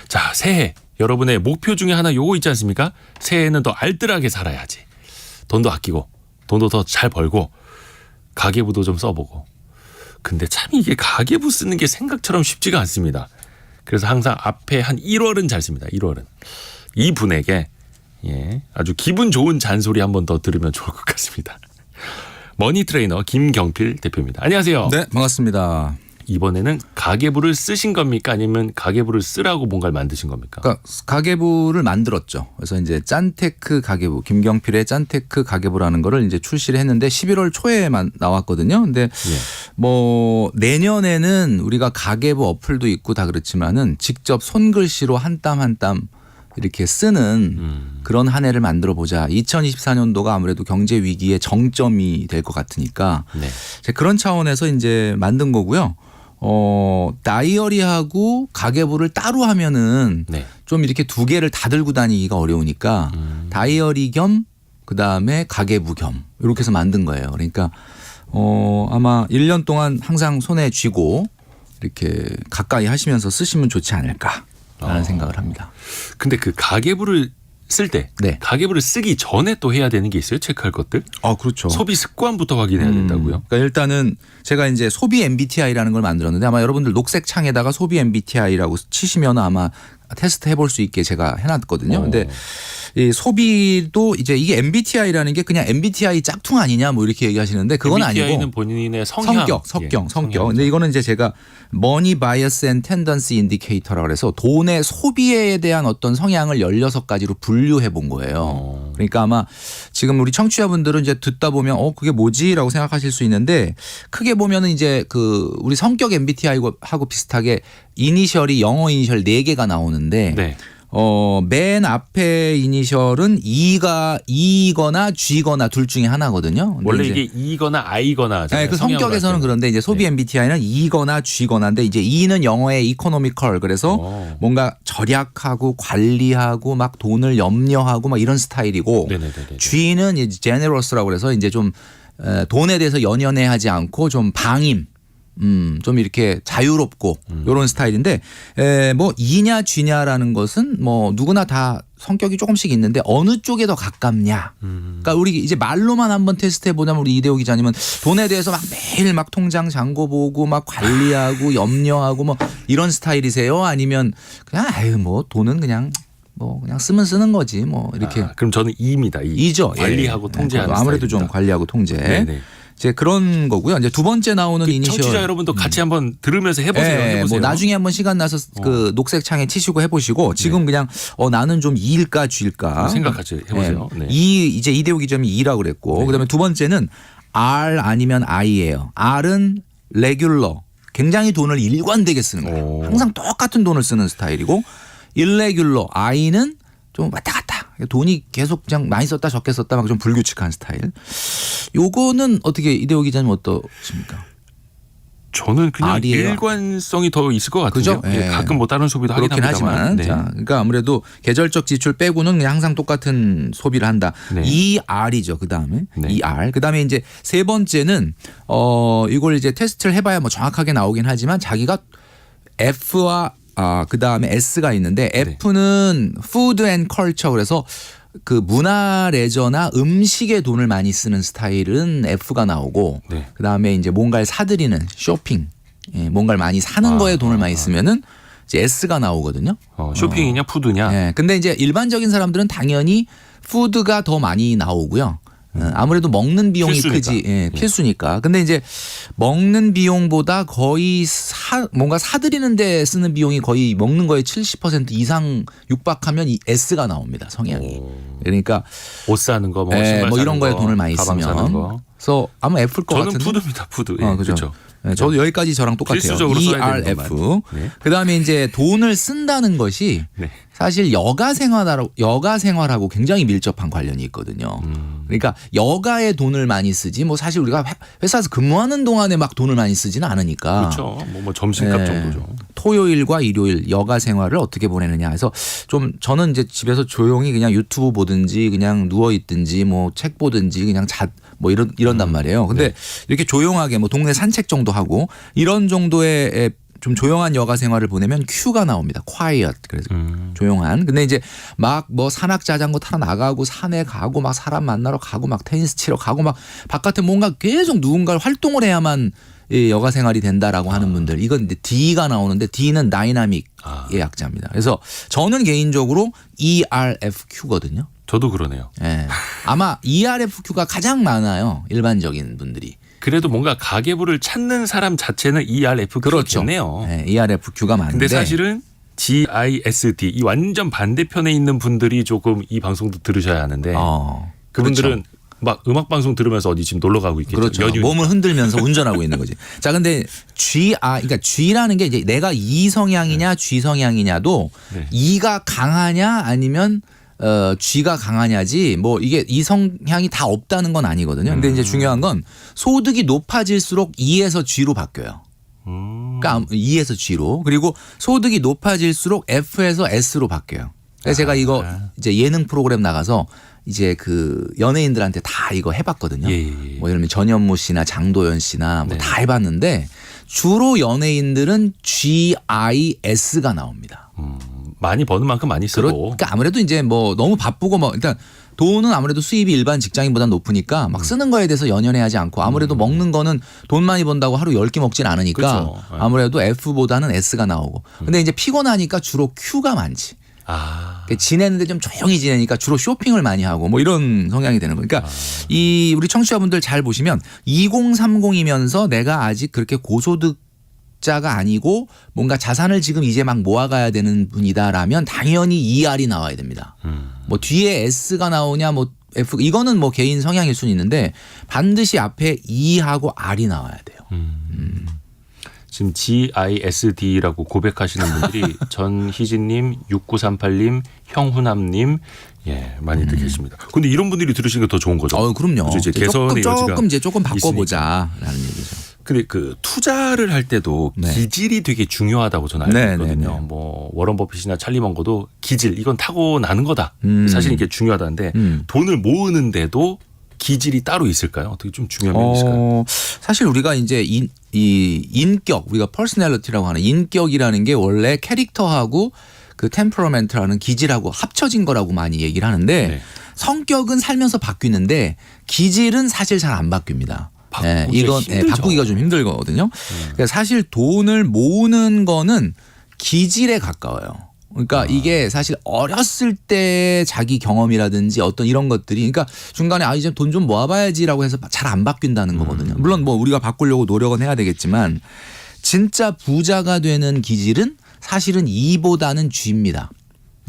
자, 새해 여러분의 목표 중에 하나 요거 있지 않습니까? 새해에는 더 알뜰하게 살아야지. 돈도 아끼고 돈도 더 잘 벌고 가계부도 좀 써보고. 근데 참 이게 가계부 쓰는 게 생각처럼 쉽지가 않습니다. 그래서 항상 앞에 한 1월은 잘 씁니다. 1월은. 이분에게 아주 기분 좋은 잔소리 한 번 더 들으면 좋을 것 같습니다. 머니 트레이너 김경필 대표입니다. 안녕하세요. 네, 반갑습니다. 이번에는 가계부를 쓰신 겁니까? 아니면 가계부를 쓰라고 뭔가를 만드신 겁니까? 그러니까 가계부를 만들었죠. 그래서 이제 짠테크 가계부, 김경필의 짠테크 가계부라는 거를 이제 출시를 했는데 11월 초에만 나왔거든요. 근데 뭐 내년에는 우리가 가계부 어플도 있고 다 그렇지만은 직접 손글씨로 한 땀 한 땀 이렇게 쓰는 그런 한 해를 만들어 보자. 2024년도가 아무래도 경제 위기의 정점이 될 것 같으니까 그런 차원에서 이제 만든 거고요. 다이어리하고 가계부를 따로 하면은 좀 이렇게 두 개를 다 들고 다니기가 어려우니까 다이어리 겸 그다음에 가계부 겸 이렇게 해서 만든 거예요. 그러니까 아마 1년 동안 항상 손에 쥐고 이렇게 가까이 하시면서 쓰시면 좋지 않을까라는 생각을 합니다. 근데 그 가계부를 쓸 때 가계부를 쓰기 전에 또 해야 되는 게 있어요? 체크할 것들? 그렇죠. 소비 습관부터 확인해야 된다고요? 그러니까 일단은 제가 이제 소비 MBTI라는 걸 만들었는데 아마 여러분들 녹색 창에다가 소비 MBTI라고 치시면 아마 테스트 해볼 수 있게 제가 해놨거든요. 근데 이 소비도 이제 이게 MBTI라는 게 그냥 MBTI 짝퉁 아니냐 뭐 이렇게 얘기하시는데 그건 MBTI는 아니고 본인의 성격. 근데 이거는 이제 제가 Money Bias and Tendency Indicator라고 해서 돈의 소비에 대한 어떤 성향을 16가지로 분류해 본 거예요. 그러니까 아마 지금 우리 청취자분들은 이제 듣다 보면 그게 뭐지라고 생각하실 수 있는데 크게 보면은 이제 그 우리 성격 MBTI하고 비슷하게 이니셜이 영어 이니셜 4개가 나오는데 맨 앞에 이니셜은 E거나 G거나 둘 중에 하나거든요. 원래 이게 E거나 I거나. 그 성격에서는 그런데 이제 소비 MBTI는 E거나 G거나인데 이제 E는 영어의 economical 그래서 뭔가 절약하고 관리하고 막 돈을 염려하고 막 이런 스타일이고 G는 이제 generous라고 그래서 이제 좀 돈에 대해서 연연해하지 않고 좀 방임. 좀 이렇게 자유롭고 이런 스타일인데 뭐 E냐 G냐라는 것은 뭐 누구나 다 성격이 조금씩 있는데 어느 쪽에 더 가깝냐. 그러니까 우리 이제 말로만 한번 테스트해 보자면 우리 이대호 기자님은 돈에 대해서 막 매일 막 통장 잔고 보고 막 관리하고 염려하고 뭐 이런 스타일이세요? 아니면 그냥 뭐 돈은 그냥 뭐 그냥 쓰면 쓰는 거지 뭐 이렇게. 그럼 저는 E입니다. E죠. 관리하고 통제하는 아무래도 스타일입니다. 좀 관리하고 통제. 이제 그런 거고요. 이제 두 번째 나오는 이니셜. 청취자 여러분도 같이 한번 들으면서 해보세요. 뭐 나중에 한번 시간 나서 그 녹색 창에 치시고 해보시고 지금 그냥 나는 좀 E일까 G일까 생각같이 해보세요. 이제 이대호 기자님이 E라고 그랬고 그다음에 두 번째는 R 아니면 I예요. R은 regular. 굉장히 돈을 일관되게 쓰는 거예요. 항상 똑같은 돈을 쓰는 스타일이고 irregular. I는 좀 왔다 갔다. 돈이 계속 그냥 많이 썼다 적게 썼다 막 좀 불규칙한 스타일. 요거는 어떻게 이대호 기자님 어떠십니까? 저는 그냥 R이에요. 일관성이 더 있을 것 같은데요. 그죠? 가끔 뭐 다른 소비도 그렇긴 하긴 합니다만. 하지만 그러니까 아무래도 계절적 지출 빼고는 그냥 항상 똑같은 소비를 한다. ER이죠. 그다음에 ER. 그다음에 이제 세 번째는 이걸 이제 테스트를 해봐야 뭐 정확하게 나오긴 하지만 자기가 F와 그다음에 S가 있는데 F는 Food and Culture 그래서 그 문화 레저나 음식에 돈을 많이 쓰는 스타일은 F가 나오고 그다음에 이제 뭔가를 사들이는 쇼핑 뭔가를 많이 사는 거에 돈을 많이 쓰면은 이제 S가 나오거든요. 쇼핑이냐 푸드냐. 근데 이제 일반적인 사람들은 당연히 푸드가 더 많이 나오고요. 아무래도 먹는 비용이 필수니까. 크지. 필수니까. 근데 이제 먹는 비용보다 거의 뭔가 사들이는 데 쓰는 비용이 거의 먹는 거에 70% 이상 육박하면 이 S가 나옵니다. 성향이. 그러니까 옷 사는 거, 뭐 신발 뭐 이런 사는 거에 거, 돈을 많이 가방 쓰면. 사는 거. 그래서 아마 F일 것 저는 같은데. 푸드입니다. 푸드. 그렇죠. 저도 여기까지 저랑 똑같아요. 필수적으로 써야 되는 ERF. 그다음에 이제 돈을 쓴다는 것이 사실 여가 생활하고 굉장히 밀접한 관련이 있거든요. 그러니까 여가에 돈을 많이 쓰지 뭐 사실 우리가 회사에서 근무하는 동안에 막 돈을 많이 쓰지는 않으니까. 그렇죠. 뭐 점심값 정도죠. 토요일과 일요일 여가 생활을 어떻게 보내느냐 해서 좀 저는 이제 집에서 조용히 그냥 유튜브 보든지 그냥 누워 있든지 뭐 책 보든지 그냥 뭐 이런단 말이에요. 근데 이렇게 조용하게 뭐 동네 산책 정도 하고 이런 정도의 좀 조용한 여가 생활을 보내면 Q가 나옵니다. quiet. 그래서 조용한. 근데 이제 막 뭐 산악 자전거 타러 나가고 산에 가고 막 사람 만나러 가고 막 테니스 치러 가고 막 바깥에 뭔가 계속 누군가 활동을 해야만 이 여가 생활이 된다라고 하는 분들. 이건 이제 D가 나오는데 D는 다이나믹의 약자입니다. 그래서 저는 개인적으로 ERFQ거든요. 저도 그러네요. 예. 아마 ERFQ가 가장 많아요. 일반적인 분들이. 그래도 뭔가 가계부를 찾는 사람 자체는 ERFQ겠네요. 그렇죠. 네, ERFQ가 많은데. 근데 사실은 GISD 이 완전 반대편에 있는 분들이 조금 이 방송도 들으셔야 하는데 그분들은 그렇죠. 막 음악 방송 들으면서 어디 지금 놀러 가고 있겠죠. 그렇죠. 연휴. 몸을 흔들면서 운전하고 있는 거지. 자, 근데 그러니까 G라는 게 이제 내가 E 성향이냐 G 성향이냐도 네. E가 강하냐 아니면 G가 강하냐지 뭐 이게 이 성향이 다 없다는 건 아니거든요. 근데 이제 중요한 건 소득이 높아질수록 E에서 G로 바뀌어요. 그러니까 E에서 G로. 그리고 소득이 높아질수록 F에서 S로 바뀌어요. 그래서 제가 이거 이제 예능 프로그램 나가서 이제 그 연예인들한테 다 이거 해봤거든요. 예. 뭐 예를 들면 전현무 씨나 장도연 씨나 뭐 네. 다 해봤는데 주로 연예인들은 GIS가 나옵니다. 많이 버는 만큼 많이 쓰고. 그러니까 아무래도 이제 뭐 너무 바쁘고 뭐 일단 돈은 아무래도 수입이 일반 직장인보다 높으니까 막 쓰는 거에 대해서 연연해하지 않고 아무래도 먹는 거는 돈 많이 번다고 하루 10끼 먹진 않으니까 그렇죠. 네. 아무래도 F보다는 S가 나오고 근데 이제 피곤하니까 주로 Q가 많지. 지내는데 좀 조용히 지내니까 주로 쇼핑을 많이 하고 뭐 이런 성향이 되는 거니까 이 우리 청취자분들 잘 보시면 2030이면서 내가 아직 그렇게 고소득자가 아니고 뭔가 자산을 지금 이제 막 모아가야 되는 분이다라면 당연히 ER이 나와야 됩니다. 뭐 뒤에 S가 나오냐 뭐 F 이거는 뭐 개인 성향일 수는 있는데 반드시 앞에 E하고 R이 나와야 돼요. 지금 GISD라고 고백하시는 분들이 전희진님, 6938님, 형훈남님 많이들 계십니다. 근데 이런 분들이 들으시는 게 더 좋은 거죠. 그럼요. 이제 개선의 여지가 조금 바꿔보자라는 얘기죠. 근데 그 투자를 할 때도 네. 기질이 되게 중요하다고 저는 알고 있거든요. 뭐 워런 버핏이나 찰리 먼거도 기질 이건 타고 나는 거다. 사실 이게 중요하다는데 돈을 모으는데도 기질이 따로 있을까요? 어떻게 좀 중요한 면이 있을까요? 사실 우리가 이제 이 인격 우리가 퍼스널리티라고 하는 인격이라는 게 원래 캐릭터하고 그 템퍼러멘트라는 기질하고 합쳐진 거라고 많이 얘기를 하는데 네. 성격은 살면서 바뀌는데 기질은 사실 잘 안 바뀝니다. 이건 바꾸기가 좀 힘들거든요. 그러니까 사실 돈을 모으는 거는 기질에 가까워요. 그러니까 이게 사실 어렸을 때 자기 경험이라든지 어떤 이런 것들이 그러니까 중간에 이제 돈 좀 모아봐야지라고 해서 잘 안 바뀐다는 거거든요. 물론 뭐 우리가 바꾸려고 노력은 해야 되겠지만 진짜 부자가 되는 기질은 사실은 E보다는 G입니다.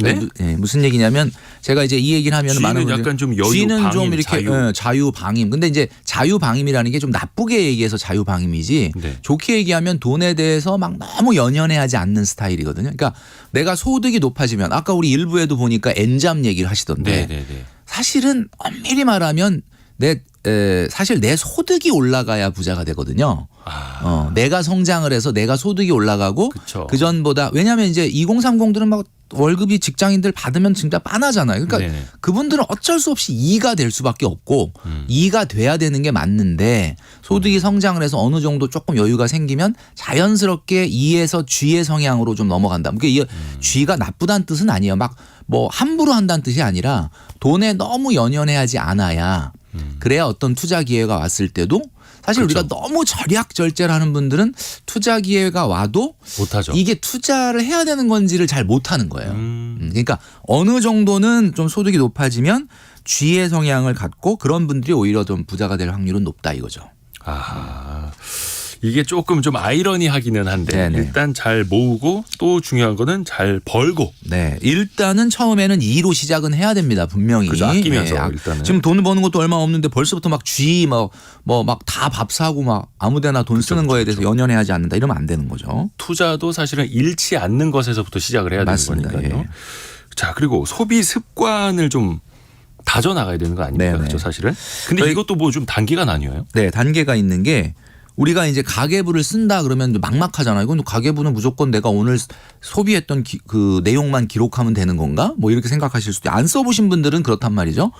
네? 무슨 얘기냐면 제가 이제 이 얘기를 하면 많은 분들이 약간 좀 여유, G는 방임, 좀 이렇게 자유 방임. 근데 이제 자유 방임이라는 게 좀 나쁘게 얘기해서 자유 방임이지 좋게 얘기하면 돈에 대해서 막 너무 연연해하지 않는 스타일이거든요. 그러니까 내가 소득이 높아지면 아까 우리 일부에도 보니까 N잡 얘기를 하시던데 사실은 엄밀히 말하면 사실 내 소득이 올라가야 부자가 되거든요. 내가 성장을 해서 내가 소득이 올라가고 그 전보다 왜냐하면 이제 2030들은 막 월급이 직장인들 받으면 진짜 빤하잖아요. 그러니까 그분들은 어쩔 수 없이 2가 될 수밖에 없고 2가 돼야 되는 게 맞는데 소득이 성장을 해서 어느 정도 조금 여유가 생기면 자연스럽게 2에서 G의 성향으로 좀 넘어간다. 그러니까 G가 나쁘다는 뜻은 아니에요. 막 뭐 함부로 한다는 뜻이 아니라 돈에 너무 연연해하지 않아야 그래야 어떤 투자 기회가 왔을 때도 사실 우리가 너무 절약절제를 하는 분들은 투자 기회가 와도 못하죠. 이게 투자를 해야 되는 건지를 잘 못하는 거예요. 그러니까 어느 정도는 좀 소득이 높아지면 G의 성향을 갖고 그런 분들이 오히려 좀 부자가 될 확률은 높다 이거죠. 이게 조금 좀 아이러니하기는 한데 일단 잘 모으고 또 중요한 거는 잘 벌고. 일단은 처음에는 2로 시작은 해야 됩니다. 분명히. 그렇죠. 아끼면서 일단은. 지금 돈 버는 것도 얼마 없는데 벌써부터 막 G 막 다 밥 사고 막 아무데나 돈 쓰는 거에 대해서 연연해하지 않는다 이러면 안 되는 거죠. 투자도 사실은 잃지 않는 것에서부터 시작을 해야 되는 거니까요. 자, 그리고 소비 습관을 좀 다져 나가야 되는 거 아닙니까? 그렇죠, 사실은. 근데 이것도 뭐 좀 단계가 나뉘어요? 네, 단계가 있는 게 우리가 이제 가계부를 쓴다 그러면 막막하잖아요. 이건 가계부는 무조건 내가 오늘 소비했던 그 내용만 기록하면 되는 건가? 뭐 이렇게 생각하실 수도 안 써보신 분들은 그렇단 말이죠.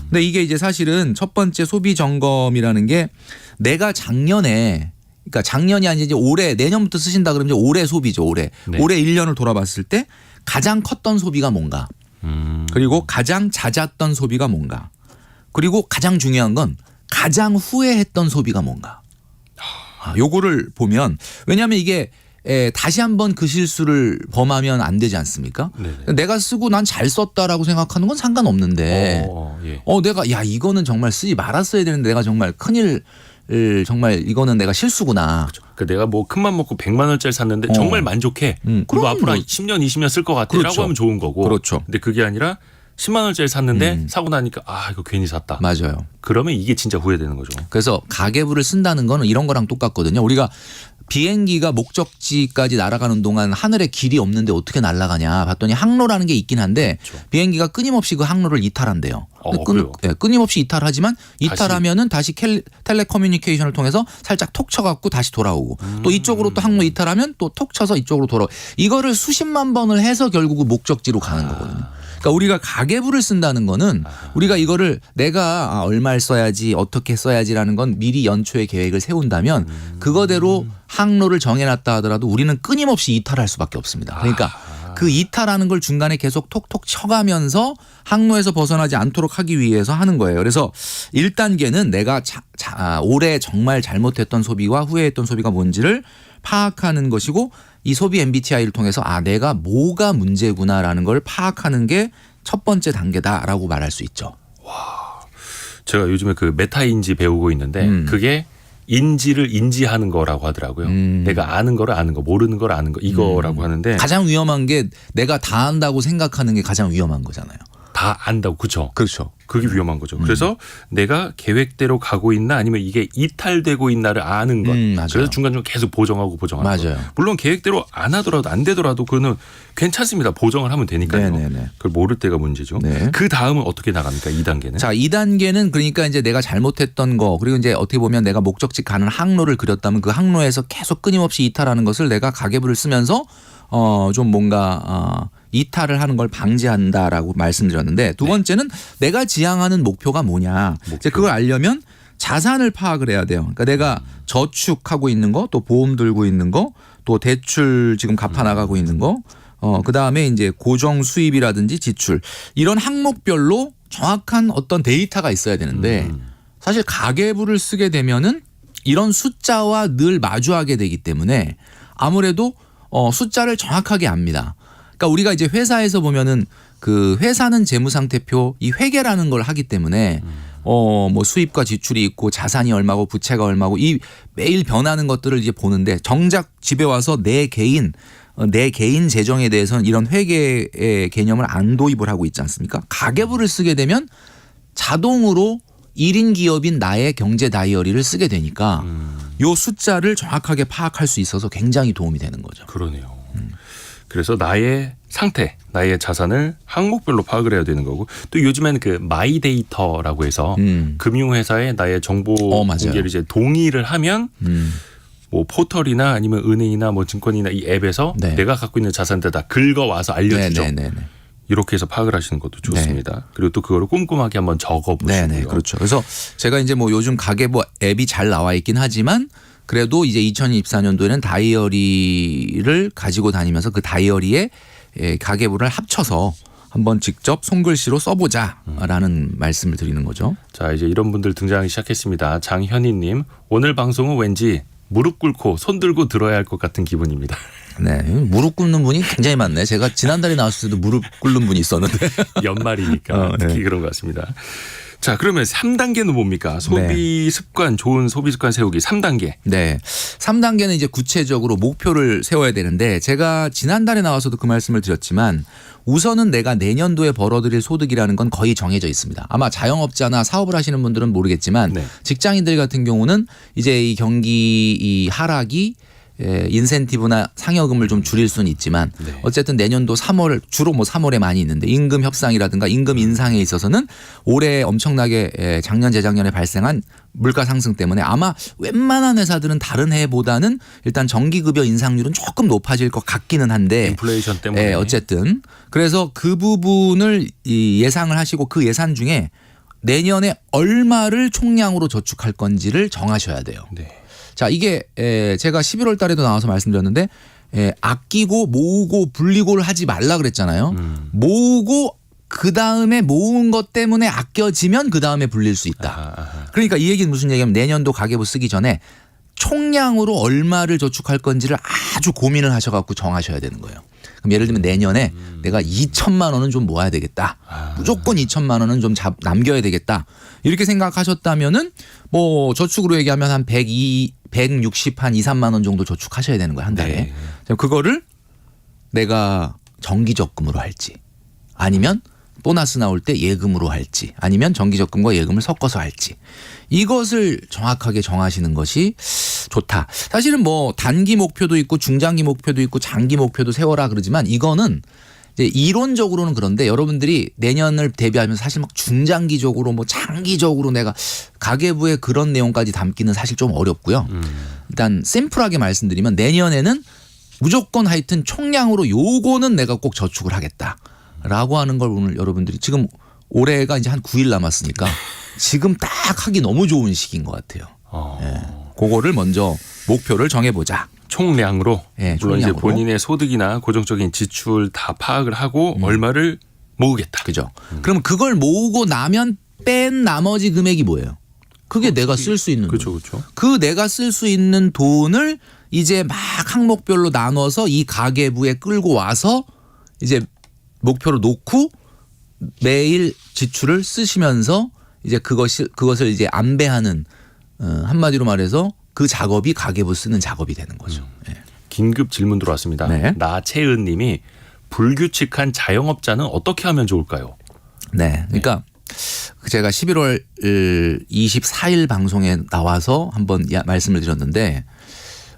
근데 이게 이제 사실은 첫 번째 소비 점검이라는 게 내가 작년에 그러니까 작년이 아니지 이제 올해 내년부터 쓰신다 그러면 이제 올해 소비죠. 올해. 네. 올해 1년을 돌아봤을 때 가장 컸던 소비가 뭔가. 그리고 가장 잦았던 소비가 뭔가. 그리고 가장 중요한 건 가장 후회했던 소비가 뭔가. 요거를 보면 왜냐하면 이게 다시 한번 그 실수를 범하면 안 되지 않습니까? 네네. 내가 쓰고 난 잘 썼다라고 생각하는 건 상관없는데 예. 내가 야 이거는 정말 쓰지 말았어야 되는데 내가 정말 큰일 정말 이거는 내가 실수구나. 그러니까 내가 뭐 큰맘 먹고 100만 원짜리 샀는데 정말 만족해. 그리고 그럼 앞으로 뭐. 10년 20년 쓸 것 같아라고 그렇죠. 하면 좋은 거고. 그렇죠. 근데 그게 아니라 10만 원짜리 샀는데 사고 나니까 이거 괜히 샀다. 맞아요. 그러면 이게 진짜 후회되는 거죠. 그래서 가계부를 쓴다는 거는 이런 거랑 똑같거든요. 우리가 비행기가 목적지까지 날아가는 동안 하늘에 길이 없는데 어떻게 날아가냐 봤더니 항로라는 게 있긴 한데 그렇죠. 비행기가 끊임없이 그 항로를 이탈한대요. 그래요? 끊임없이 이탈하지만 이탈하면은 다시 텔레커뮤니케이션을 통해서 살짝 톡 쳐갖고 다시 돌아오고 또 이쪽으로 또 항로 이탈하면 또 톡 쳐서 이쪽으로 돌아오고 이거를 수십만 번을 해서 결국 목적지로 가는 거거든요. 그러니까 우리가 가계부를 쓴다는 거는 우리가 이거를 내가 얼마를 써야지 어떻게 써야지라는 건 미리 연초에 계획을 세운다면 그거대로 항로를 정해놨다 하더라도 우리는 끊임없이 이탈할 수밖에 없습니다. 그러니까 그 이탈하는 걸 중간에 계속 톡톡 쳐가면서 항로에서 벗어나지 않도록 하기 위해서 하는 거예요. 그래서 1단계는 내가 올해 정말 잘못했던 소비와 후회했던 소비가 뭔지를 파악하는 것이고 이 소비 MBTI를 통해서 내가 뭐가 문제구나라는 걸 파악하는 게 첫 번째 단계다라고 말할 수 있죠. 제가 요즘에 그 메타인지 배우고 있는데 그게 인지를 인지하는 거라고 하더라고요. 내가 아는 거를 아는 거, 모르는 걸 아는 거 이거라고 하는데 가장 위험한 게 내가 다 안다고 생각하는 게 가장 위험한 거잖아요. 다 안다고 그렇죠. 그렇죠. 그게 위험한 거죠. 그래서 내가 계획대로 가고 있나 아니면 이게 이탈되고 있나를 아는 것. 맞아요. 그래서 중간중간 계속 보정하고 보정하는 맞아요. 것. 물론 계획대로 안 하더라도 안 되더라도 그거는 괜찮습니다. 보정을 하면 되니까요. 네네네. 그걸 모를 때가 문제죠. 네. 그 다음은 어떻게 나갑니까? 2단계는. 자, 2단계는 그러니까 이제 내가 잘못했던 거 그리고 이제 어떻게 보면 내가 목적지 가는 항로를 그렸다면 그 항로에서 계속 끊임없이 이탈하는 것을 내가 가계부를 쓰면서 좀 뭔가 이탈을 하는 걸 방지한다라고 말씀드렸는데 두 번째는 내가 지향하는 목표가 뭐냐. 이제 그걸 알려면 자산을 파악을 해야 돼요. 그러니까 내가 저축하고 있는 거, 또 보험 들고 있는 거, 또 대출 지금 갚아 나가고 있는 거, 그다음에 이제 고정 수입이라든지 지출 이런 항목별로 정확한 어떤 데이터가 있어야 되는데 사실 가계부를 쓰게 되면은 이런 숫자와 늘 마주하게 되기 때문에 아무래도 숫자를 정확하게 압니다. 그러니까 우리가 이제 회사에서 보면은 그 회사는 재무상태표 이 회계라는 걸 하기 때문에 뭐 수입과 지출이 있고 자산이 얼마고 부채가 얼마고 이 매일 변하는 것들을 이제 보는데 정작 집에 와서 내 개인 재정에 대해서는 이런 회계의 개념을 안 도입을 하고 있지 않습니까? 가계부를 쓰게 되면 자동으로 1인 기업인 나의 경제 다이어리를 쓰게 되니까 요 숫자를 정확하게 파악할 수 있어서 굉장히 도움이 되는 거죠. 그러네요. 그래서 나의 상태, 나의 자산을 항목별로 파악을 해야 되는 거고 또 요즘에는 그 마이데이터라고 해서 금융회사에 나의 정보 공개를 이제 동의를 하면 뭐 포털이나 아니면 은행이나 뭐 증권이나 이 앱에서 네. 내가 갖고 있는 자산들 다 긁어와서 알려주죠. 네네네. 이렇게 해서 파악을 하시는 것도 좋습니다. 그리고 또 그거를 꼼꼼하게 한번 적어보시고요. 네네, 그렇죠. 그래서 제가 이제 뭐 요즘 가계부 앱이 잘 나와 있긴 하지만 그래도 이제 2024년도에는 다이어리를 가지고 다니면서 그 다이어리에 가계부를 합쳐서 한번 직접 손글씨로 써보자라는 말씀을 드리는 거죠. 자, 이제 이런 분들 등장하기 시작했습니다. 장현희님, 오늘 방송은 왠지 무릎 꿇고 손 들고 들어야 할 것 같은 기분입니다. 네, 무릎 꿇는 분이 굉장히 많네. 제가 지난달에 나왔을 때도 무릎 꿇는 분이 있었는데. 연말이니까 특히 네. 그런 것 같습니다. 자, 그러면 3단계는 뭡니까? 소비 습관, 좋은 소비 습관 세우기 3단계. 네. 3단계는 이제 구체적으로 목표를 세워야 되는데 제가 지난달에 나와서도 그 말씀을 드렸지만 우선은 내가 내년도에 벌어들일 소득이라는 건 거의 정해져 있습니다. 아마 자영업자나 사업을 하시는 분들은 모르겠지만 네. 직장인들 같은 경우는 이제 이 경기 이 하락이 인센티브나 상여금을 좀 줄일 수는 있지만 네. 어쨌든 내년도 3월 주로 뭐 3월에 많이 있는데 임금 협상이라든가 임금 인상에 있어서는 올해 엄청나게 작년 재작년에 발생한 물가 상승 때문에 아마 웬만한 회사들은 다른 해보다는 일단 정기급여 인상률은 조금 높아질 것 같기는 한데 인플레이션 때문에 어쨌든 그래서 그 부분을 예상을 하시고 그 예산 중에 내년에 얼마를 총량으로 저축할 건지를 정하셔야 돼요. 네. 자, 이게 제가 11월 달에도 나와서 말씀드렸는데 아끼고 모으고 분리고를 하지 말라 그랬잖아요. 모으고 그다음에 모은 것 때문에 아껴지면 그다음에 불릴 수 있다. 그러니까 이 얘기는 무슨 얘기냐면 내년도 가계부 쓰기 전에 총량으로 얼마를 저축할 건지를 아주 고민을 하셔갖고 정하셔야 되는 거예요. 그럼 예를 들면 내년에 내가 2천만 원은 좀 모아야 되겠다. 무조건 2천만 원은 좀 남겨야 되겠다. 이렇게 생각하셨다면은 뭐 저축으로 얘기하면 한 160, 한 2, 3만 원 정도 저축하셔야 되는 거예요. 한 달에. 네. 그거를 내가 정기적금으로 할지 아니면 보너스 나올 때 예금으로 할지 아니면 정기적금과 예금을 섞어서 할지 이것을 정확하게 정하시는 것이 좋다. 사실은 뭐 단기 목표도 있고 중장기 목표도 있고 장기 목표도 세워라 그러지만 이거는 이제 이론적으로는 그런데 여러분들이 내년을 대비하면서 사실 막 중장기적으로 뭐 장기적으로 내가 가계부에 그런 내용까지 담기는 사실 좀 어렵고요. 일단 심플하게 말씀드리면 내년에는 무조건 하여튼 총량으로 요거는 내가 꼭 저축을 하겠다. 라고 하는 걸 오늘 여러분들이 지금 올해가 이제 한 9일 남았으니까 지금 딱 하기 너무 좋은 시기인 것 같아요. 예. 그거를 먼저 목표를 정해보자. 총량으로. 예, 물론 총량으로. 이제 본인의 소득이나 고정적인 지출 다 파악을 하고 얼마를 모으겠다. 그죠. 그러면 그걸 모으고 나면 뺀 나머지 금액이 뭐예요? 그게 내가 쓸 수 있는 그렇죠, 돈. 그렇죠. 그 내가 쓸 수 있는 돈을 이제 막 항목별로 나눠서 이 가계부에 끌고 와서 이제 목표로 놓고 매일 지출을 쓰시면서 이제 그것을 이제 안배하는 한마디로 말해서 그 작업이 가계부 쓰는 작업이 되는 거죠. 예. 긴급 질문 들어왔습니다. 네. 나채은 님이 불규칙한 자영업자는 어떻게 하면 좋을까요? 네. 그러니까 제가 11월 24일 방송에 나와서 한번 말씀을 드렸는데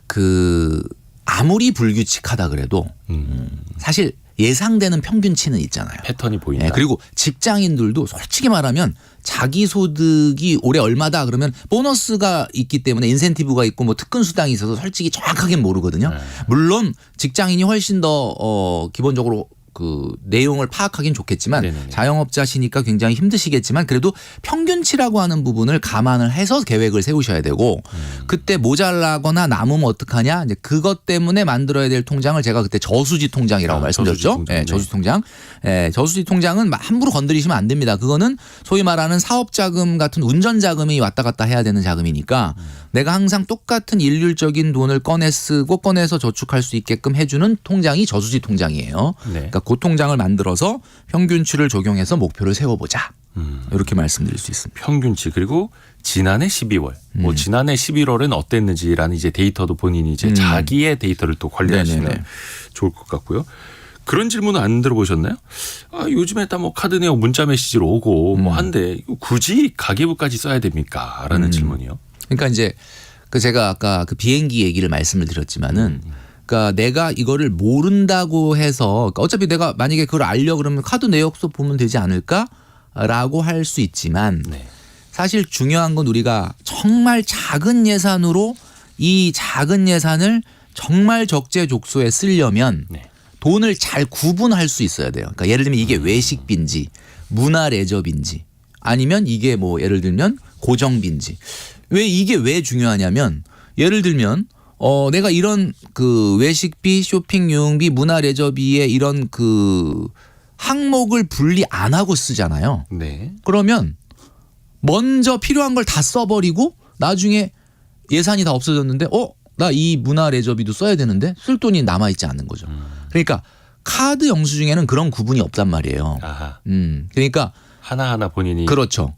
그 아무리 불규칙하다 그래도 사실 예상되는 평균치는 있잖아요. 패턴이 보인다. 네, 그리고 직장인들도 솔직히 말하면 자기 소득이 올해 얼마다 그러면 보너스가 있기 때문에 인센티브가 있고 뭐 특근 수당이 있어서 솔직히 정확하게는 모르거든요. 네. 물론 직장인이 훨씬 더 기본적으로 그 내용을 파악하긴 좋겠지만 네네네. 자영업자시니까 굉장히 힘드시겠지만 그래도 평균치라고 하는 부분을 감안을 해서 계획을 세우셔야 되고 그때 모자라거나 남으면 어떡하냐 이제 그것 때문에 만들어야 될 통장을 제가 그때 저수지 통장이라고 말씀드렸죠. 저수지 통장. 네, 저수지 통장. 네, 저수지 통장은 함부로 건드리시면 안 됩니다. 그거는 소위 말하는 사업자금 같은 운전자금이 왔다 갔다 해야 되는 자금이니까 내가 항상 똑같은 일률적인 돈을 꺼내 쓰고 꺼내서 저축할 수 있게끔 해주는 통장이 저수지 통장이에요. 네. 그러니까 그 통장을 만들어서 평균치를 적용해서 목표를 세워보자. 이렇게 말씀드릴 수 있습니다. 평균치 그리고 지난해 12월, 뭐 지난해 11월은 어땠는지라는 이제 데이터도 본인이 이제 자기의 데이터를 또 관리하시면 네네네. 좋을 것 같고요. 그런 질문은 안 들어보셨나요? 아, 요즘에 다 뭐 카드 내역 문자 메시지로 오고 뭐 한데 굳이 가계부까지 써야 됩니까? 라는 질문이요. 그러니까 이제 그 제가 아까 그 비행기 얘기를 말씀을 드렸지만은 그러니까 내가 이거를 모른다고 해서 그러니까 어차피 내가 만약에 그걸 알려 그러면 카드 내역서 보면 되지 않을까라고 할 수 있지만 네. 사실 중요한 건 우리가 정말 작은 예산으로 이 작은 예산을 정말 적재적소에 쓰려면 네. 돈을 잘 구분할 수 있어야 돼요. 그러니까 예를 들면 이게 외식비인지 문화 레저비인지 아니면 이게 뭐 예를 들면 고정비인지 이게 왜 중요하냐면 예를 들면 내가 이런 그 외식비, 쇼핑 유흥비, 문화 레저비에 이런 그 항목을 분리 안 하고 쓰잖아요. 네. 그러면 먼저 필요한 걸 다 써버리고 나중에 예산이 다 없어졌는데 나 이 문화 레저비도 써야 되는데 쓸 돈이 남아있지 않는 거죠. 그러니까 카드 영수증에는 그런 구분이 없단 말이에요. 아하. 그러니까 하나하나 본인이 그렇죠.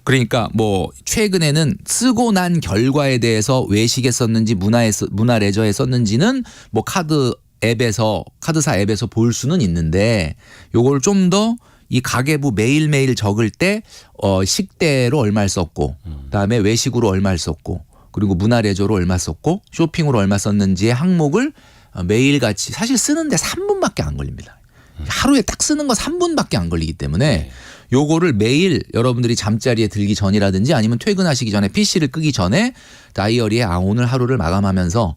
그러니까 뭐 최근에는 쓰고 난 결과에 대해서 외식에 썼는지 문화 레저에 썼는지는 뭐 카드사 앱에서 볼 수는 있는데 요걸 좀 더 이 가계부 매일매일 적을 때 식대로 얼마를 썼고 그다음에 외식으로 얼마를 썼고 그리고 문화 레저로 얼마 썼고 쇼핑으로 얼마 썼는지의 항목을 매일같이 사실 쓰는데 3분밖에 안 걸립니다. 하루에 딱 쓰는 거 3분밖에 안 걸리기 때문에 요거를 매일 여러분들이 잠자리에 들기 전이라든지 아니면 퇴근하시기 전에 PC를 끄기 전에 다이어리에 오늘 하루를 마감하면서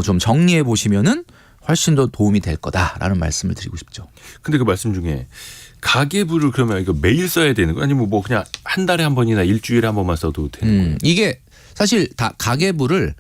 좀 정리해 보시면은 훨씬 더 도움이 될 거다라는 말씀을 드리고 싶죠. 근데 그 말씀 중에 가계부를 그러면 이거 매일 써야 되는 거 아니면 뭐 그냥 한 달에 한 번이나 일주일에 한 번만 써도 되는 거예요? 이게 사실 다 가계부를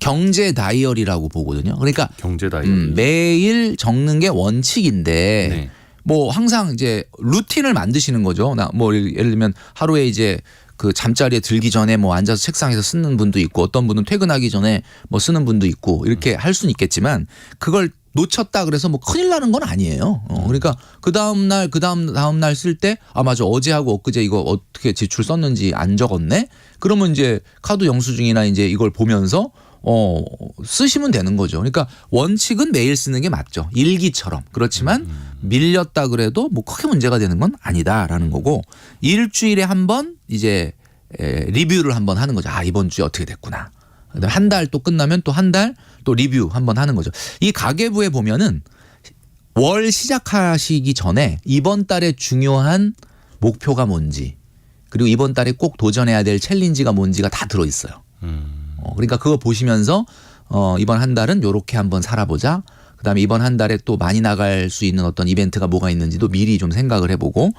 경제 다이어리라고 보거든요. 그러니까 경제 다이어리. 매일 적는 게 원칙인데 네. 뭐 항상 이제 루틴을 만드시는 거죠. 나 뭐 예를 들면 하루에 이제 그 잠자리에 들기 전에 뭐 앉아서 책상에서 쓰는 분도 있고 어떤 분은 퇴근하기 전에 뭐 쓰는 분도 있고 이렇게 할 수는 있겠지만 그걸 놓쳤다 그래서 뭐 큰일 나는 건 아니에요. 그러니까 그 다음 날 다음 날 쓸 때 아 맞아 어제하고 엊그제 이거 어떻게 지출 썼는지 안 적었네. 그러면 이제 카드 영수증이나 이제 이걸 보면서 쓰시면 되는 거죠. 그러니까 원칙은 매일 쓰는 게 맞죠. 일기처럼. 그렇지만 밀렸다 그래도 뭐 크게 문제가 되는 건 아니다라는 거고 일주일에 한 번 이제 리뷰를 한번 하는 거죠. 아 이번 주에 어떻게 됐구나. 그다음에 한 달 또 끝나면 또 한 달 또 리뷰 한번 하는 거죠. 이 가계부에 보면은 월 시작하시기 전에 이번 달에 중요한 목표가 뭔지 그리고 이번 달에 꼭 도전해야 될 챌린지가 뭔지가 다 들어있어요. 그러니까 그거 보시면서 이번 한 달은 요렇게 한번 살아보자. 그다음에 이번 한 달에 또 많이 나갈 수 있는 어떤 이벤트가 뭐가 있는지도 미리 좀 생각을 해보고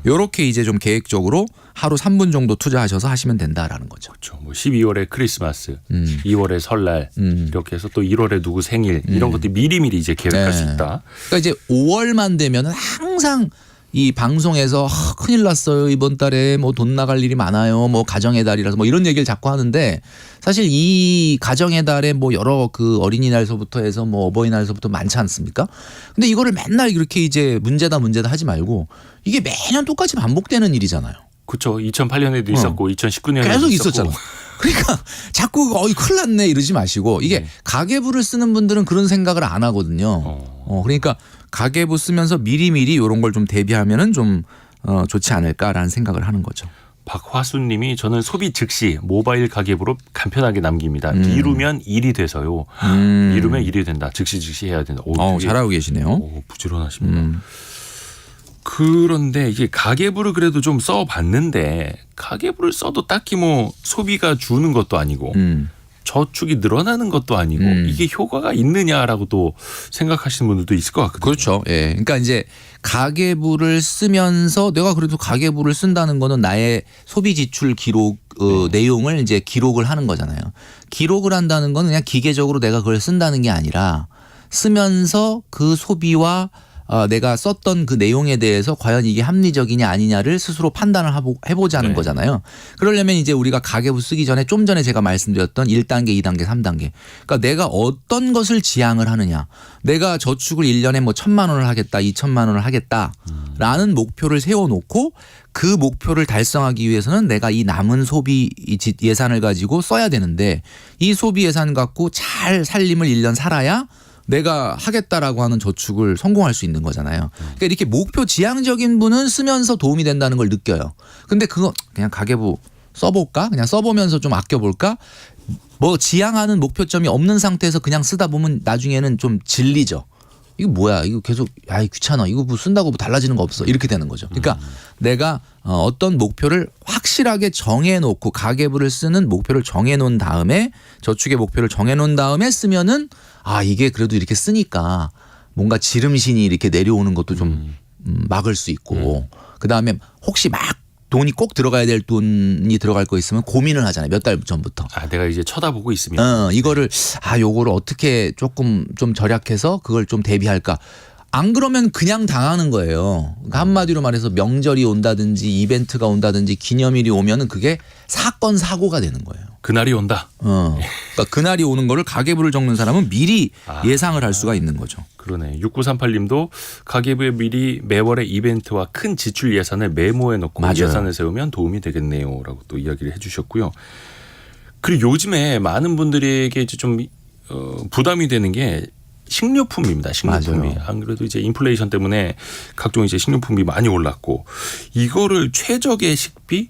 요렇게 이제 좀 계획적으로 하루 3분 정도 투자하셔서 하시면 된다라는 거죠. 그렇죠. 뭐 12월에 크리스마스, 2월에 설날 이렇게 해서 또 1월에 누구 생일 이런 것들 미리미리 이제 계획할 수 있다. 그러니까 이제 5월만 되면은 항상 이 방송에서 큰일 났어요. 이번 달에 뭐 돈 나갈 일이 많아요. 뭐 가정의 달이라서 뭐 이런 얘기를 자꾸 하는데 사실 이 가정의 달에 뭐 여러 그 어린이날서부터 해서 뭐 어버이날서부터 많지 않습니까? 근데 이거를 맨날 이렇게 이제 문제다 하지 말고 이게 매년 똑같이 반복되는 일이잖아요. 그렇죠. 2008년에도 있었고 2019년에도 계속 있었잖아. 그러니까 자꾸 큰일 났네 이러지 마시고 이게 가계부를 쓰는 분들은 그런 생각을 안 하거든요. 그러니까 가계부 쓰면서 미리미리 이런 걸 좀 대비하면은 좀 좋지 않을까라는 생각을 하는 거죠. 박화수님이 저는 소비 즉시 모바일 가계부로 간편하게 남깁니다. 미루면 일이 돼서요. 미루면 일이 된다. 즉시 해야 된다. 잘하고 계시네요. 부지런하십니다. 그런데 이게 가계부를 그래도 좀 써봤는데 가계부를 써도 딱히 뭐 소비가 주는 것도 아니고 저축이 늘어나는 것도 아니고 이게 효과가 있느냐라고 또 생각하시는 분들도 있을 것 같거든요. 그렇죠. 예. 그러니까 이제 가계부를 쓰면서 내가 그래도 가계부를 쓴다는 거는 나의 소비 지출 기록 내용을 이제 기록을 하는 거잖아요. 기록을 한다는 거는 그냥 기계적으로 내가 그걸 쓴다는 게 아니라 쓰면서 그 소비와 내가 썼던 그 내용에 대해서 과연 이게 합리적이냐 아니냐를 스스로 판단을 해보자는 거잖아요. 그러려면 이제 우리가 가계부 쓰기 전에 좀 전에 제가 말씀드렸던 1단계, 2단계, 3단계. 그러니까 내가 어떤 것을 지향을 하느냐. 내가 저축을 1년에 뭐 1,000만 원을 하겠다, 2,000만 원을 하겠다라는 목표를 세워놓고 그 목표를 달성하기 위해서는 내가 이 남은 소비 예산을 가지고 써야 되는데 이 소비 예산 갖고 잘 살림을 1년 살아야 내가 하겠다라고 하는 저축을 성공할 수 있는 거잖아요. 그러니까 이렇게 목표 지향적인 분은 쓰면서 도움이 된다는 걸 느껴요. 근데 그거 그냥 가계부 써볼까? 그냥 써보면서 좀 아껴볼까? 뭐 지향하는 목표점이 없는 상태에서 그냥 쓰다 보면 나중에는 좀 질리죠. 이거 뭐야? 이거 계속 귀찮아. 이거 뭐 쓴다고 뭐 달라지는 거 없어. 이렇게 되는 거죠. 그러니까 내가 어떤 목표를 확실하게 정해놓고 가계부를 쓰는 목표를 정해놓은 다음에 저축의 목표를 정해놓은 다음에 쓰면은 이게 그래도 이렇게 쓰니까 뭔가 지름신이 이렇게 내려오는 것도 좀 막을 수 있고 그다음에 혹시 막 돈이 꼭 들어가야 될 돈이 들어갈 거 있으면 고민을 하잖아요. 몇 달 전부터. 내가 이제 쳐다보고 있으면. 이거를 요거를 어떻게 조금 좀 절약해서 그걸 좀 대비할까. 안 그러면 그냥 당하는 거예요. 그러니까 한마디로 말해서 명절이 온다든지 이벤트가 온다든지 기념일이 오면은 그게 사건 사고가 되는 거예요. 그날이 온다. 그러니까 그날이 오는 거를 가계부를 적는 사람은 미리 예상을 할 수가 있는 거죠. 그러네. 6938님도 가계부에 미리 매월의 이벤트와 큰 지출 예산을 메모해 놓고 맞아요. 예산을 세우면 도움이 되겠네요라고 또 이야기를 해주셨고요. 그리고 요즘에 많은 분들에게 이제 좀 부담이 되는 게 식료품입니다. 식료품이. 맞아요. 안 그래도 이제 인플레이션 때문에 각종 이제 식료품이 많이 올랐고 이거를 최적의 식비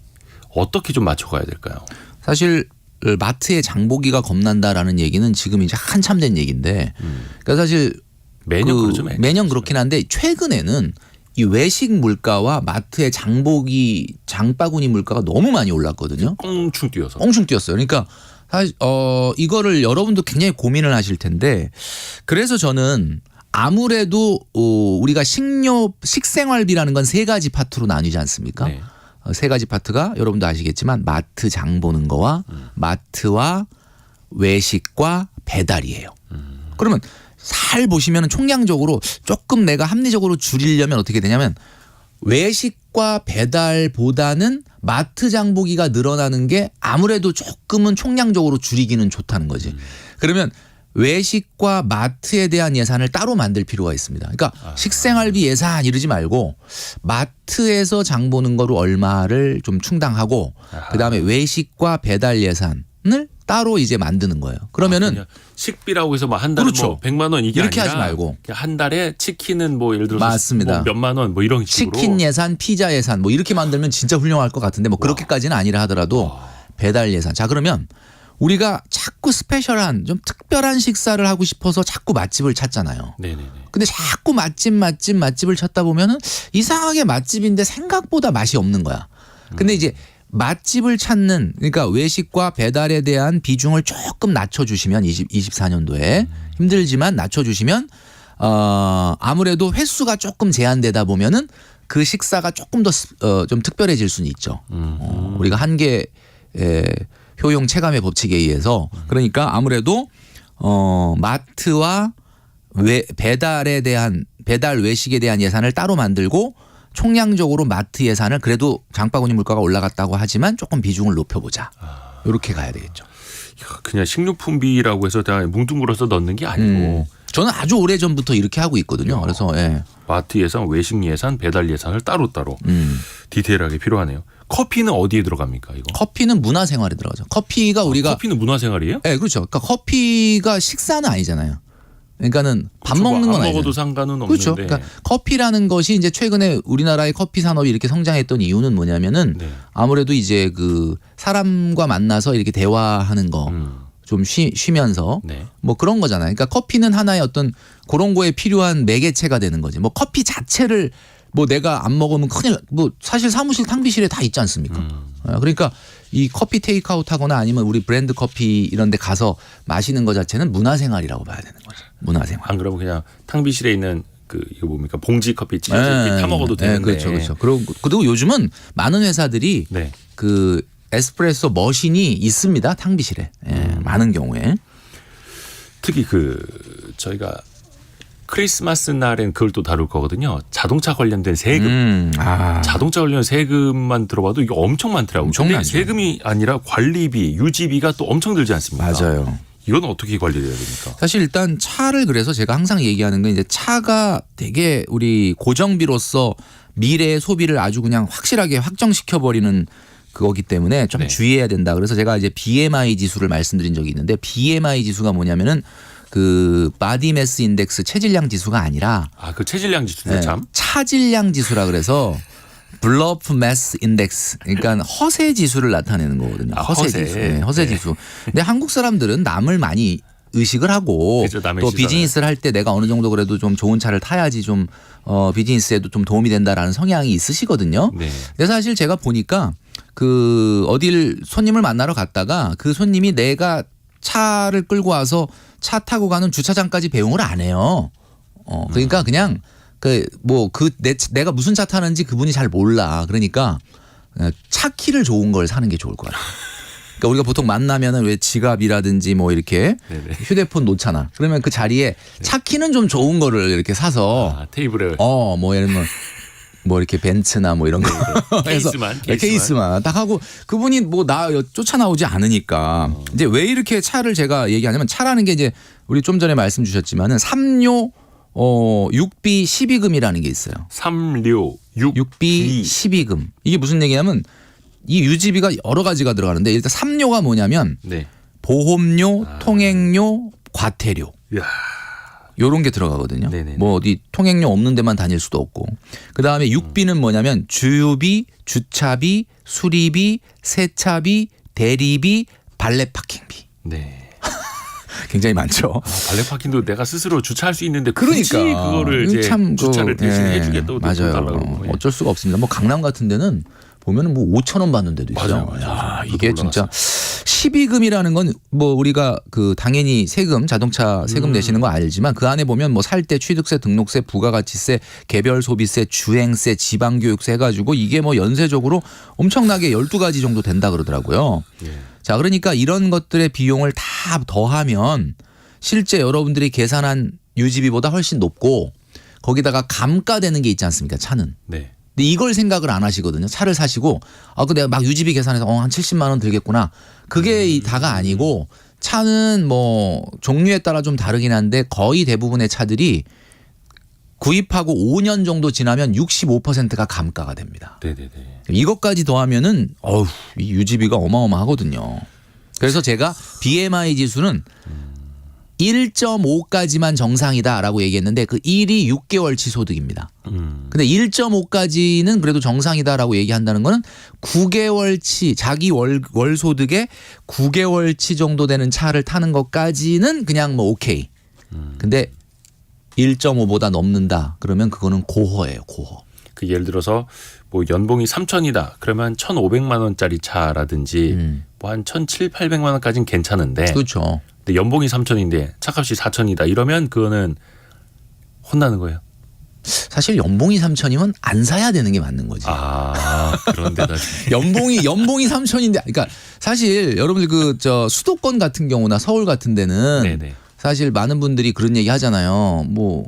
어떻게 좀 맞춰가야 될까요? 사실 마트에 장보기가 겁난다라는 얘기는 지금 이제 한참 된 얘기인데 그러니까 사실 매년 그러죠. 매년 그렇긴 한데 최근에는 이 외식 물가와 마트의 장바구니 물가가 너무 많이 올랐거든요. 껑충 뛰어서. 껑충 뛰었어요. 그러니까 사실 이거를 여러분도 굉장히 고민을 하실 텐데 그래서 저는 아무래도 우리가 식생활비라는 건 세 가지 파트로 나뉘지 않습니까? 네. 세 가지 파트가 여러분도 아시겠지만 마트 장 보는 거와 마트와 외식과 배달이에요. 그러면 잘 보시면 총량적으로 조금 내가 합리적으로 줄이려면 어떻게 되냐면 외식과 배달보다는 마트 장보기가 늘어나는 게 아무래도 조금은 총량적으로 줄이기는 좋다는 거지. 그러면 외식과 마트에 대한 예산을 따로 만들 필요가 있습니다. 그러니까 식생활비 예산 이러지 말고 마트에서 장 보는 거로 얼마를 좀 충당하고 그다음에 외식과 배달 예산을 따로 이제 만드는 거예요. 그러면은 식비라고 해서 뭐 한 달에 그렇죠. 뭐 100만 원 이게 이렇게 아니라 하지 말고 한 달에 치킨은 뭐 예를 들어서 맞습니다. 뭐 몇만 원 뭐 이런 식으로 치킨 예산, 피자 예산 뭐 이렇게 만들면 진짜 훌륭할 것 같은데 뭐 그렇게까지는 아니라 하더라도 배달 예산. 자 그러면 우리가 자꾸 스페셜한 좀 특별한 식사를 하고 싶어서 자꾸 맛집을 찾잖아요. 네네네. 근데 자꾸 맛집을 찾다 보면은 이상하게 맛집인데 생각보다 맛이 없는 거야. 근데 이제 맛집을 찾는 그러니까 외식과 배달에 대한 비중을 조금 낮춰주시면 24년도에 힘들지만 낮춰주시면 아무래도 횟수가 조금 제한되다 보면은 그 식사가 조금 더 좀 특별해질 수는 있죠. 우리가 한계 효용 체감의 법칙에 의해서 그러니까 아무래도 마트와 배달에 대한 배달 외식에 대한 예산을 따로 만들고 총량적으로 마트 예산을 그래도 장바구니 물가가 올라갔다고 하지만 조금 비중을 높여보자. 이렇게 가야 되겠죠. 그냥 식료품비라고 해서 다 뭉뚱그려서 넣는 게 아니고 저는 아주 오래 전부터 이렇게 하고 있거든요. 그래서 마트 예산, 외식 예산, 배달 예산을 따로따로 디테일하게 필요하네요. 커피는 어디에 들어갑니까 이거? 커피는 문화생활에 들어가죠. 커피가 우리가 커피는 문화생활이에요? 네, 그렇죠. 그러니까 커피가 식사는 아니잖아요. 그러니까는 밥 그렇죠. 먹는 건 안 아니잖아요. 먹어도 상관은 없는데. 그렇죠. 그러니까 커피라는 것이 이제 최근에 우리나라의 커피 산업이 이렇게 성장했던 이유는 뭐냐면은 아무래도 이제 그 사람과 만나서 이렇게 대화하는 거 좀 쉬면서 뭐 그런 거잖아요. 그러니까 커피는 하나의 어떤 그런 거에 필요한 매개체가 되는 거지. 뭐 커피 자체를 뭐 내가 안 먹으면 큰일 뭐 사실 사무실 탕비실에 다 있지 않습니까? 그러니까 이 커피 테이크아웃 하거나 아니면 우리 브랜드 커피 이런 데 가서 마시는 것 자체는 문화생활이라고 봐야 되는 거죠. 문화생활. 안 그러면 그냥 탕비실에 있는 그 이거 뭡니까 봉지 커피 찌개서 타 먹어도 되는데. 그렇죠. 그리고 요즘은 많은 회사들이 그 에스프레소 머신이 있습니다. 탕비실에. 많은 경우에. 특히 그 저희가 크리스마스 날엔 그걸 또 다룰 거거든요. 자동차 관련된 세금. 자동차 관련 세금만 들어봐도 이거 엄청 많더라고요. 근데 세금이 아니라 관리비, 유지비가 또 엄청 들지 않습니까? 맞아요. 이건 어떻게 관리돼야 됩니까? 사실 일단 차를 그래서 제가 항상 얘기하는 건 이제 차가 되게 우리 고정비로서 미래의 소비를 아주 그냥 확실하게 확정시켜버리는 그거기 때문에 좀 주의해야 된다. 그래서 제가 이제 BMI 지수를 말씀드린 적이 있는데 BMI 지수가 뭐냐면은 그 바디 매스 인덱스 체질량 지수가 아니라 그 체질량 지수네 참. 차질량 지수라 그래서 블러프 매스 인덱스 그러니까 허세 지수를 나타내는 거거든요. 허세 지수. 허세 지수. 근데 한국 사람들은 남을 많이 의식을 하고 또 비즈니스를 할 때 내가 어느 정도 그래도 좀 좋은 차를 타야지 좀 비즈니스에도 좀 도움이 된다라는 성향이 있으시거든요. 근데 사실 제가 보니까 그 어딜 손님을 만나러 갔다가 그 손님이 내가 차를 끌고 와서 차 타고 가는 주차장까지 배웅을 안 해요. 그러니까 그냥 내가 무슨 차 타는지 그분이 잘 몰라. 그러니까 차 키를 좋은 걸 사는 게 좋을 것 같아요. 그러니까 우리가 보통 만나면은 왜 지갑이라든지 뭐 이렇게 휴대폰 놓잖아. 그러면 그 자리에 차 키는 좀 좋은 거를 이렇게 사서 테이블에 뭐 예를 들면 뭐 이렇게 벤츠나 뭐 이런 거 케이스만 딱 하고 그분이 뭐 나 쫓아나오지 않으니까 이제 왜 이렇게 차를 제가 얘기하냐면 차라는 게 이제 우리 좀 전에 말씀 주셨지만은 3료 6비 12금이라는 게 있어요. 3료 6비 12금. 이게 무슨 얘기냐면 이 유지비가 여러 가지가 들어가는데 일단 3료가 뭐냐면 보험료, 통행료, 과태료. 요런 게 들어가거든요. 뭐 어디 통행료 없는 데만 다닐 수도 없고. 그다음에 6비는 뭐냐면 주유비, 주차비, 수리비, 세차비, 대리비, 발레 파킹비. 굉장히 많죠. 발레 파킹도 내가 스스로 주차할 수 있는데 그러니까 굳이 그거를 이제 주차를 대신 해주겠다고 맞아요. 어쩔 수가 없습니다. 뭐 강남 같은 데는 보면은 뭐 5,000원 받는 데도 있어요. 맞아요. 이게 진짜 12금이라는 건 뭐 우리가 그 당연히 세금 자동차 세금 내시는 거 알지만 그 안에 보면 뭐 살 때 취득세, 등록세, 부가가치세, 개별 소비세, 주행세, 지방교육세 해가지고 이게 뭐 연쇄적으로 엄청나게 12가지 정도 된다 그러더라고요. 자, 그러니까 이런 것들의 비용을 다 더하면 실제 여러분들이 계산한 유지비보다 훨씬 높고 거기다가 감가되는 게 있지 않습니까? 차는. 네. 근데 이걸 생각을 안 하시거든요. 차를 사시고 그 내가 막 유지비 계산해서 한 70만 원 들겠구나. 그게 다가 아니고 차는 뭐 종류에 따라 좀 다르긴 한데 거의 대부분의 차들이 구입하고 5년 정도 지나면 65%가 감가가 됩니다. 네네네. 이것까지 더하면은 이 유지비가 어마어마하거든요. 그래서 제가 BMI 지수는 1.5까지만 정상이다라고 얘기했는데 그 1이 6개월치 소득입니다. 근데 1.5까지는 그래도 정상이다라고 얘기한다는 거는 9개월치 자기 월 소득의 9개월치 정도 되는 차를 타는 것까지는 그냥 뭐 오케이. 근데 1.5보다 넘는다. 그러면 그거는 고허예요. 고허. 그 예를 들어서 뭐 연봉이 3천이다. 그러면 1,500만 원짜리 차라든지 뭐 한 1,700~800만 원까지는 괜찮은데. 그렇죠. 근데 연봉이 3천인데 차값이 4천이다. 이러면 그거는 혼나는 거예요. 사실 연봉이 3천이면 안 사야 되는 게 맞는 거지. 그런데다 연봉이 3천인데, 그러니까 사실 여러분들 그 수도권 같은 경우나 서울 같은 데는 네네. 사실 많은 분들이 그런 얘기 하잖아요. 뭐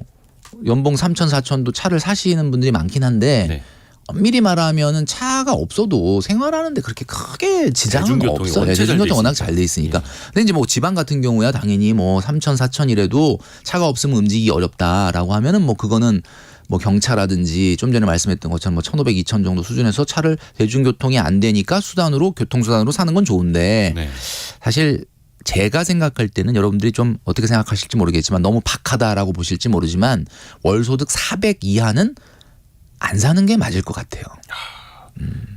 연봉 3천 4천도 차를 사시는 분들이 많긴 한데 네. 엄밀히 말하면은 차가 없어도 생활하는데 그렇게 크게 지장은 대중교통이 없어요. 원체 잘 대중교통 돼 워낙 잘 돼 있으니까. 근데 이제 뭐 지방 같은 경우야 당연히 뭐 3천 4천이라도 차가 없으면 움직이기 어렵다라고 하면은 뭐 그거는 뭐 경차라든지 좀 전에 말씀했던 것처럼 뭐 1,500, 2천 정도 수준에서 차를 대중교통이 안 되니까 교통수단으로 사는 건 좋은데 네. 사실 제가 생각할 때는 여러분들이 좀 어떻게 생각하실지 모르겠지만 너무 박하다라고 보실지 모르지만 월소득 400 이하는 안 사는 게 맞을 것 같아요.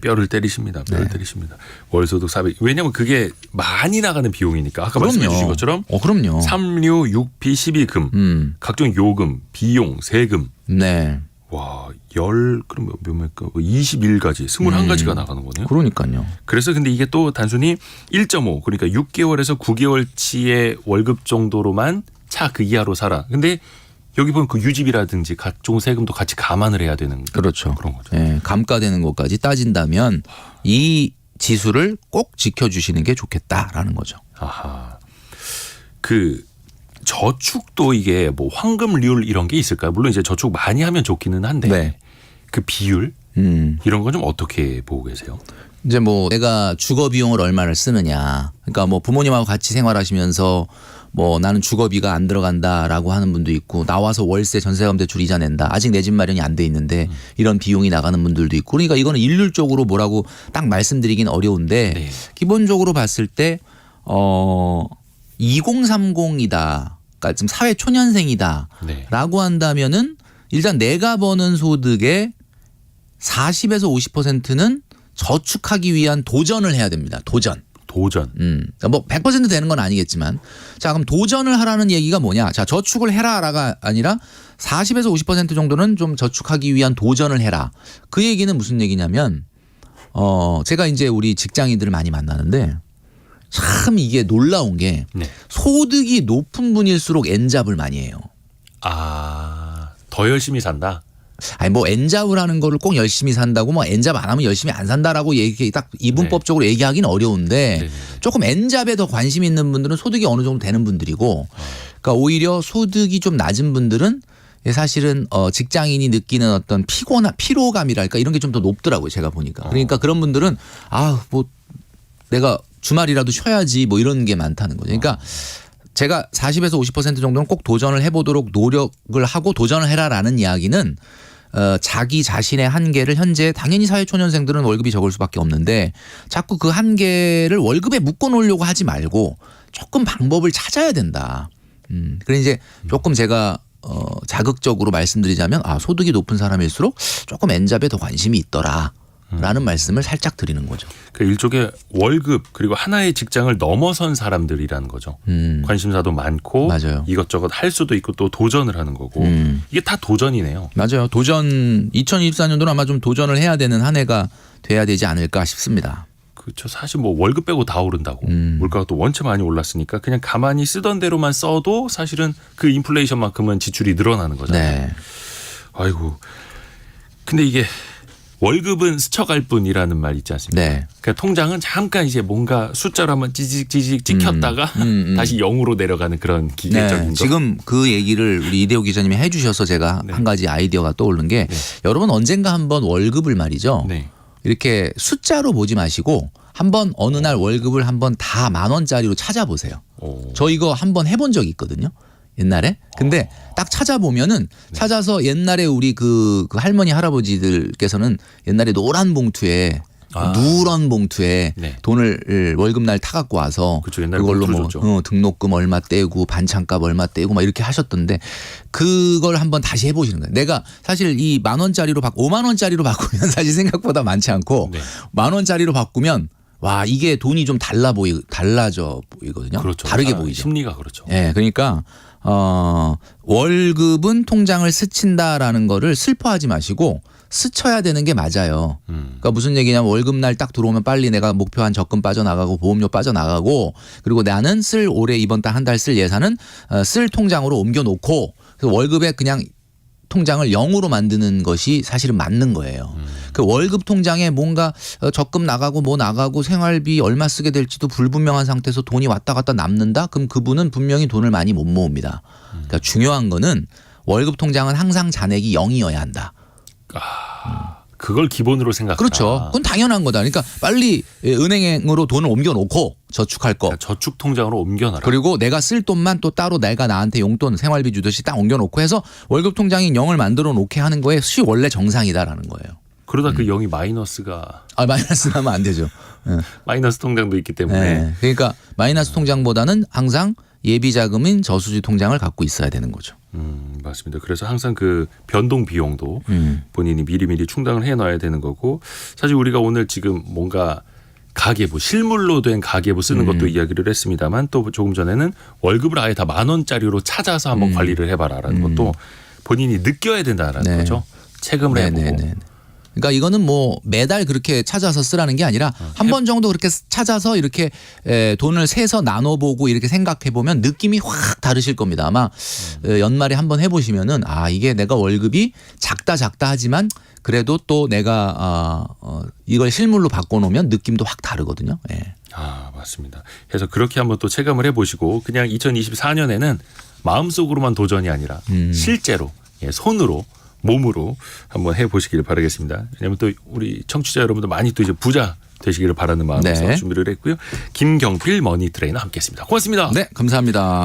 뼈를 때리십니다. 뼈를 네. 때리십니다. 월소득 400. 왜냐하면 그게 많이 나가는 비용이니까. 아까 말씀해 주신 것처럼 그럼요. 3류, 6피, 12금, 각종 요금, 비용, 세금. 네. 와, 그럼 몇 매가 21가지, 21가지가 나가는 거네요. 그러니까요. 그래서 근데 이게 또 단순히 1.5 그러니까 6개월에서 9개월치의 월급 정도로만 차 그 이하로 살아. 근데 여기 보면 그 유지비라든지 각종 세금도 같이 감안을 해야 되는 그렇죠. 그런 거죠. 네, 감가되는 것까지 따진다면 이 지수를 꼭 지켜주시는 게 좋겠다라는 거죠. 아하. 그 저축도 이게 뭐 황금률 이런 게 있을까요? 물론 이제 저축 많이 하면 좋기는 한데 네. 그 비율 이런 건 좀 어떻게 보고 계세요? 이제 뭐 내가 주거 비용을 얼마를 쓰느냐. 그러니까 뭐 부모님하고 같이 생활하시면서 뭐 나는 주거비가 안 들어간다라고 하는 분도 있고 나와서 월세 전세금 대출 이자 낸다. 아직 내 집 마련이 안 돼 있는데 이런 비용이 나가는 분들도 있고 그러니까 이거는 일률적으로 뭐라고 딱 말씀드리긴 어려운데 네. 기본적으로 봤을 때 2030이다. 그러니까 지금 사회 초년생이다라고 네. 한다면은 일단 내가 버는 소득의 40에서 50%는 저축하기 위한 도전을 해야 됩니다. 도전. 그러니까 뭐 100% 되는 건 아니겠지만 자 그럼 도전을 하라는 얘기가 뭐냐? 자 저축을 해라가 아니라 40에서 50% 정도는 좀 저축하기 위한 도전을 해라. 그 얘기는 무슨 얘기냐면 제가 이제 우리 직장인들을 많이 만나는데 참 이게 놀라운 게 네. 소득이 높은 분일수록 N잡을 많이 해요. 더 열심히 산다. 아니 뭐 N잡을 하는 거를 꼭 열심히 산다고 뭐 N잡 안 하면 열심히 안 산다라고 얘기 딱 이분법적으로 얘기하기는 어려운데 네네. 조금 N잡에 더 관심 있는 분들은 소득이 어느 정도 되는 분들이고 그러니까 오히려 소득이 좀 낮은 분들은 사실은 직장인이 느끼는 어떤 피로감이랄까 이런 게 좀 더 높더라고요. 제가 보니까. 그러니까 그런 분들은 뭐 내가 주말이라도 쉬어야지 뭐 이런 게 많다는 거죠. 그러니까 제가 40에서 50% 정도는 꼭 도전을 해보도록 노력을 하고 도전을 해라라는 이야기는 자기 자신의 한계를 현재 당연히 사회초년생들은 월급이 적을 수밖에 없는데 자꾸 그 한계를 월급에 묶어놓으려고 하지 말고 조금 방법을 찾아야 된다. 그래 이제 조금 제가 자극적으로 말씀드리자면 소득이 높은 사람일수록 조금 N잡에 더 관심이 있더라. 라는 말씀을 살짝 드리는 거죠. 그 일종의 월급 그리고 하나의 직장을 넘어선 사람들이라는 거죠. 관심사도 많고 맞아요. 이것저것 할 수도 있고 또 도전을 하는 거고 이게 다 도전이네요. 맞아요. 2024년도는 아마 좀 도전을 해야 되는 한 해가 돼야 되지 않을까 싶습니다. 그렇죠. 사실 뭐 월급 빼고 다 오른다고 물가가 또 원체 많이 올랐으니까 그냥 가만히 쓰던 대로만 써도 사실은 그 인플레이션만큼은 지출이 늘어나는 거잖아요. 네. 아이고. 근데 이게 월급은 스쳐갈 뿐이라는 말 있지 않습니까? 네. 그러니까 통장은 잠깐 이제 뭔가 숫자로 한번 찌직 찍혔다가 다시 0으로 내려가는 그런 기계적인 네. 거. 지금 그 얘기를 우리 이대호 기자님이 해주셔서 제가 네. 한 가지 아이디어가 떠오른 게 네. 여러분 언젠가 한번 월급을 말이죠. 네. 이렇게 숫자로 보지 마시고 한번 어느 날 월급을 한번 다 10,000원짜리로 찾아보세요. 오. 저 이거 한번 해본 적이 있거든요. 옛날에. 근데 딱 찾아보면은 찾아서 옛날에 우리 그 할머니 할아버지들께서는 옛날에 노란 봉투에 누런 봉투에 네. 돈을 월급날 타갖고 와서 그쵸, 옛날에 그걸로 뭐 봉투로 줬죠. 등록금 얼마 떼고 반찬값 얼마 떼고 막 이렇게 하셨던데 그걸 한번 다시 해보시는 거예요. 내가 사실 이 10,000원짜리로 5만 원짜리로 바꾸면 사실 생각보다 많지 않고 네. 10,000원짜리로 바꾸면 와 이게 돈이 좀 달라져 보이거든요. 그렇죠. 다르게 보이죠. 심리가 그렇죠. 예, 그러니까 월급은 통장을 스친다라는 거를 슬퍼하지 마시고 스쳐야 되는 게 맞아요. 그러니까 무슨 얘기냐면 월급날 딱 들어오면 빨리 내가 목표한 적금 빠져나가고 보험료 빠져나가고 그리고 나는 쓸 올해 이번 달 한 달 쓸 예산은 쓸 통장으로 옮겨놓고 그래서 월급에 그냥 통장을 0으로 만드는 것이 사실은 맞는 거예요. 그 월급 통장에 뭔가 적금 나가고 뭐 나가고 생활비 얼마 쓰게 될지도 불분명한 상태에서 돈이 왔다 갔다 남는다? 그럼 그분은 분명히 돈을 많이 못 모읍니다. 그러니까 중요한 거는 월급 통장은 항상 잔액이 0이어야 한다. 그걸 기본으로 생각하라. 그렇죠. 그건 당연한 거다. 그러니까 빨리 은행으로 돈을 옮겨놓고 저축할 거. 그러니까 저축 통장으로 옮겨놔라. 그리고 내가 쓸 돈만 또 따로 내가 나한테 용돈 생활비 주듯이 딱 옮겨놓고 해서 월급 통장인 0을 만들어 놓게 하는 거에 수시 원래 정상이다라는 거예요. 그러다 그 0이 마이너스가 마이너스 나면 안 되죠. 마이너스 통장도 있기 때문에. 네. 그러니까 마이너스 통장보다는 항상 예비 자금인 저수지 통장을 갖고 있어야 되는 거죠. 맞습니다. 그래서 항상 그 변동 비용도 본인이 미리미리 충당을 해놔야 되는 거고 사실 우리가 오늘 지금 뭔가 가계부 실물로 된 가계부 쓰는 것도 이야기를 했습니다만 또 조금 전에는 월급을 아예 다 10,000원짜리로 찾아서 한번 관리를 해봐라라는 것도 본인이 느껴야 된다라는 네. 거죠. 체금을 해보고. 네네네. 그러니까 이거는 뭐 매달 그렇게 찾아서 쓰라는 게 아니라 한 번 정도 그렇게 찾아서 이렇게 돈을 세서 나눠보고 이렇게 생각해 보면 느낌이 확 다르실 겁니다. 아마 연말에 한번 해보시면은 이게 내가 월급이 작다 하지만 그래도 또 내가 이걸 실물로 바꿔놓으면 느낌도 확 다르거든요. 예. 맞습니다. 그래서 그렇게 한번 또 체감을 해보시고 그냥 2024년에는 마음속으로만 도전이 아니라 실제로 손으로 몸으로 한번 해보시길 바라겠습니다. 왜냐하면 또 우리 청취자 여러분들 많이 또 이제 부자 되시기를 바라는 마음에서 네. 준비를 했고요. 김경필 머니 트레이너 함께했습니다. 고맙습니다. 네, 감사합니다.